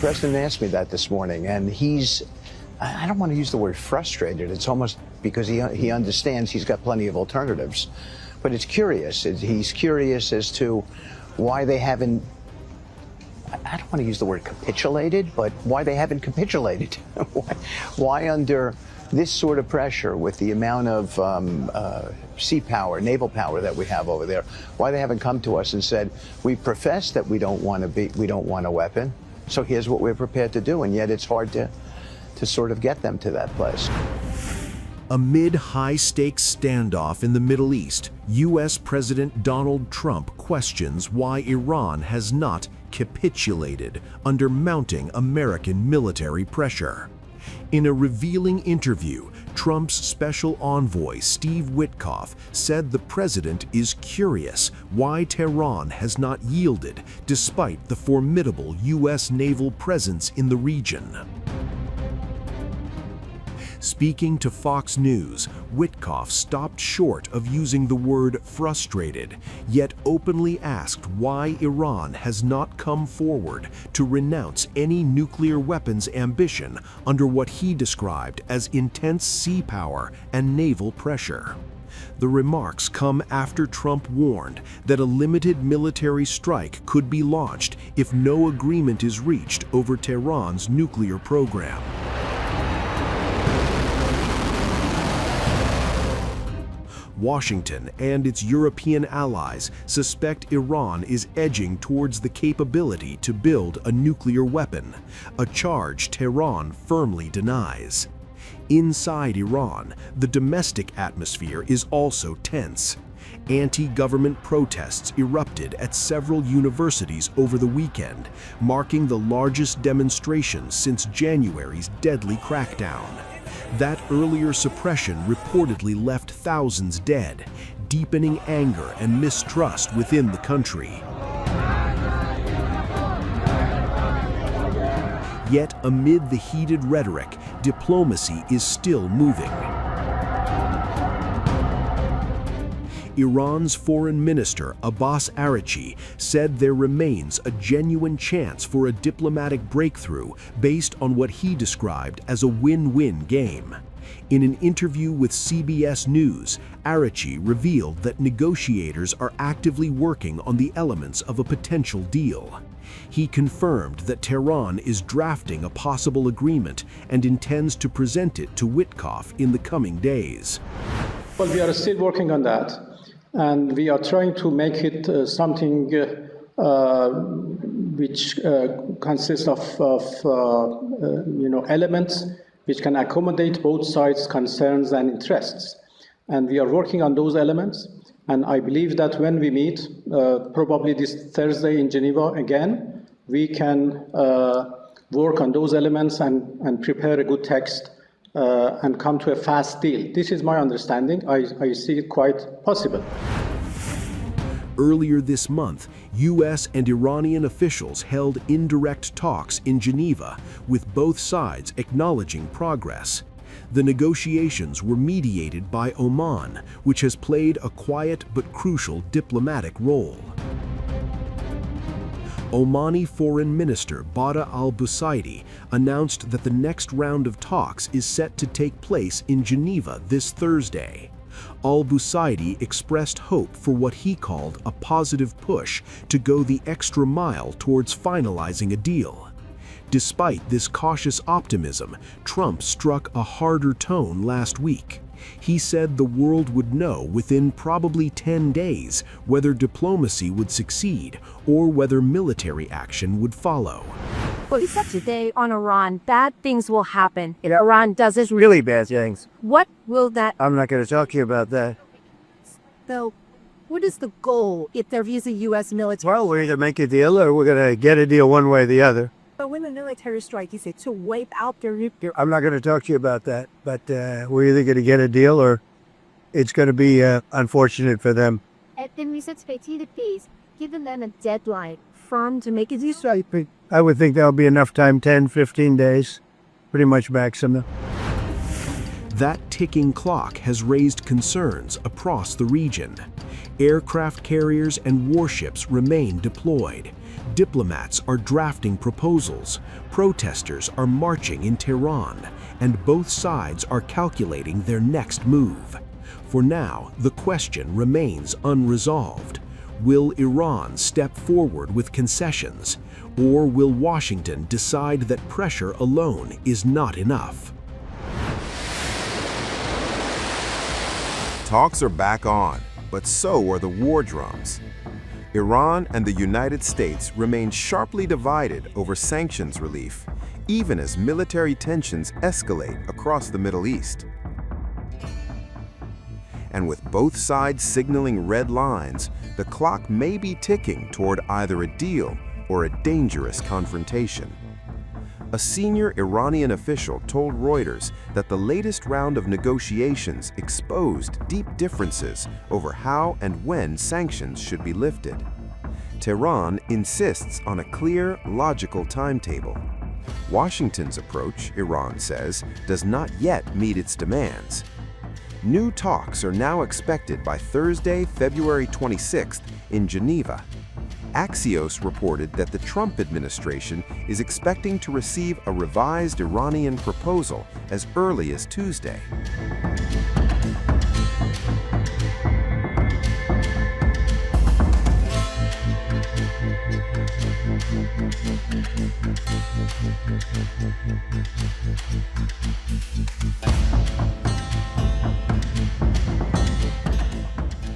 president asked me that this morning, and I don't want to use the word frustrated. It's almost because he understands he's got plenty of alternatives. But it's curious. He's curious as to why they haven't, I don't want to use the word capitulated, but why they haven't capitulated. Why under this sort of pressure, with the amount of sea power, naval power that we have over there, why they haven't come to us and said, we profess that we don't want a weapon, so here's what we're prepared to do. And yet it's hard to sort of get them to that place. Amid high-stakes standoff in the Middle East, U.S. President Donald Trump questions why Iran has not capitulated under mounting American military pressure. In a revealing interview, Trump's special envoy, Steve Witkoff, said the president is curious why Tehran has not yielded despite the formidable U.S. naval presence in the region. Speaking to Fox News, Witkoff stopped short of using the word frustrated, yet openly asked why Iran has not come forward to renounce any nuclear weapons ambition under what he described as intense sea power and naval pressure. The remarks come after Trump warned that a limited military strike could be launched if no agreement is reached over Tehran's nuclear program. Washington and its European allies suspect Iran is edging towards the capability to build a nuclear weapon, a charge Tehran firmly denies. Inside Iran, the domestic atmosphere is also tense. Anti-government protests erupted at several universities over the weekend, marking the largest demonstrations since January's deadly crackdown. That earlier suppression reportedly left thousands dead, deepening anger and mistrust within the country. Yet amid the heated rhetoric, diplomacy is still moving. Iran's Foreign Minister Abbas Araghchi said there remains a genuine chance for a diplomatic breakthrough based on what he described as a win-win game. In an interview with CBS News, Araghchi revealed that negotiators are actively working on the elements of a potential deal. He confirmed that Tehran is drafting a possible agreement and intends to present it to Witkoff in the coming days. Well, we are still working on that, and we are trying to make it something which consists of elements which can accommodate both sides' concerns and interests. And we are working on those elements. And I believe that when we meet, probably this Thursday in Geneva again, we can work on those elements and prepare a good text and come to a fast deal. This is my understanding. I see it quite possible. Earlier this month, U.S. and Iranian officials held indirect talks in Geneva, with both sides acknowledging progress. The negotiations were mediated by Oman, which has played a quiet but crucial diplomatic role. Omani Foreign Minister Badr al-Busaidi announced that the next round of talks is set to take place in Geneva this Thursday. Al-Busaidi expressed hope for what he called a positive push to go the extra mile towards finalizing a deal. Despite this cautious optimism, Trump struck a harder tone last week. He said the world would know within probably 10 days whether diplomacy would succeed or whether military action would follow. Well, you said today on Iran, bad things will happen if Iran does this. Really bad things. What will that... I'm not going to talk to you about that. So, what is the goal if there is a U.S. military... Well, we're either make a deal or we're going to get a deal one way or the other. But when the military strike, you say to wipe out their nuclear... I'm not going to talk to you about that, but we're either going to get a deal or it's going to be unfortunate for them. And then we said please, giving them a deadline firm to make a deal. I would think that'll be enough time, 10, 15 days, pretty much maximum. That ticking clock has raised concerns across the region. Aircraft carriers and warships remain deployed. Diplomats are drafting proposals. Protesters are marching in Tehran, and both sides are calculating their next move. For now, the question remains unresolved. Will Iran step forward with concessions, or will Washington decide that pressure alone is not enough? Talks are back on, but so are the war drums. Iran and the United States remain sharply divided over sanctions relief, even as military tensions escalate across the Middle East. And with both sides signaling red lines, the clock may be ticking toward either a deal or a dangerous confrontation. A senior Iranian official told Reuters that the latest round of negotiations exposed deep differences over how and when sanctions should be lifted. Tehran insists on a clear, logical timetable. Washington's approach, Iran says, does not yet meet its demands. New talks are now expected by Thursday, February 26th in Geneva. Axios reported that the Trump administration is expecting to receive a revised Iranian proposal as early as Tuesday.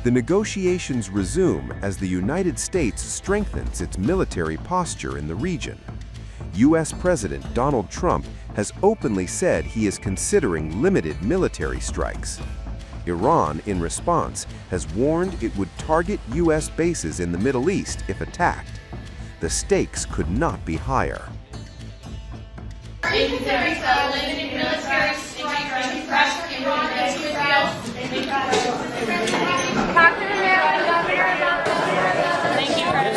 The negotiations resume as the United States strengthens its military posture in the region. U.S. President Donald Trump has openly said he is considering limited military strikes. Iran, in response, has warned it would target U.S. bases in the Middle East if attacked. The stakes could not be higher. If there is a limited military strike to pressure Iran into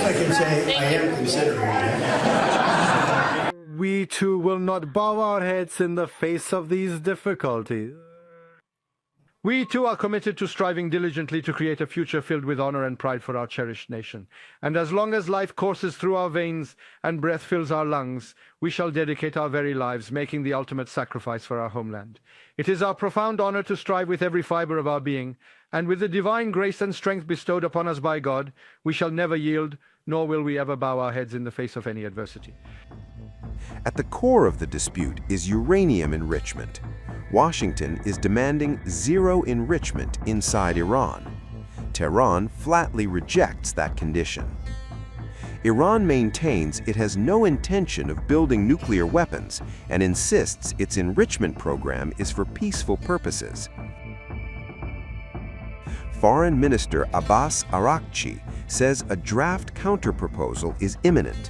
I can say I am considering it. We too will not bow our heads in the face of these difficulties. We too are committed to striving diligently to create a future filled with honor and pride for our cherished nation. And as long as life courses through our veins and breath fills our lungs, we shall dedicate our very lives, making the ultimate sacrifice for our homeland. It is our profound honor to strive with every fiber of our being, and with the divine grace and strength bestowed upon us by God, we shall never yield, nor will we ever bow our heads in the face of any adversity. At the core of the dispute is uranium enrichment. Washington is demanding zero enrichment inside Iran. Tehran flatly rejects that condition. Iran maintains it has no intention of building nuclear weapons and insists its enrichment program is for peaceful purposes. Foreign Minister Abbas Araghchi says a draft counterproposal is imminent.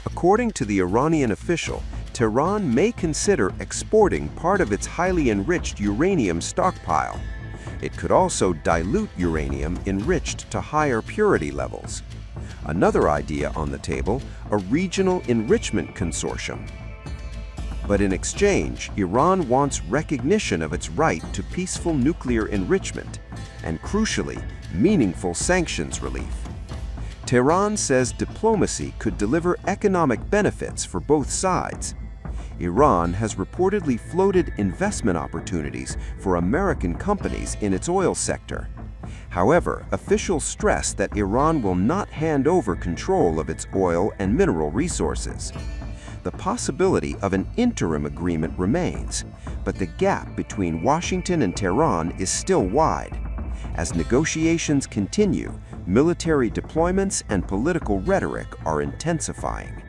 According to the Iranian official, Tehran may consider exporting part of its highly enriched uranium stockpile. It could also dilute uranium enriched to higher purity levels. Another idea on the table, a regional enrichment consortium. But in exchange, Iran wants recognition of its right to peaceful nuclear enrichment and, crucially, meaningful sanctions relief. Tehran says diplomacy could deliver economic benefits for both sides. Iran has reportedly floated investment opportunities for American companies in its oil sector. However, officials stress that Iran will not hand over control of its oil and mineral resources. The possibility of an interim agreement remains, but the gap between Washington and Tehran is still wide. As negotiations continue, military deployments and political rhetoric are intensifying.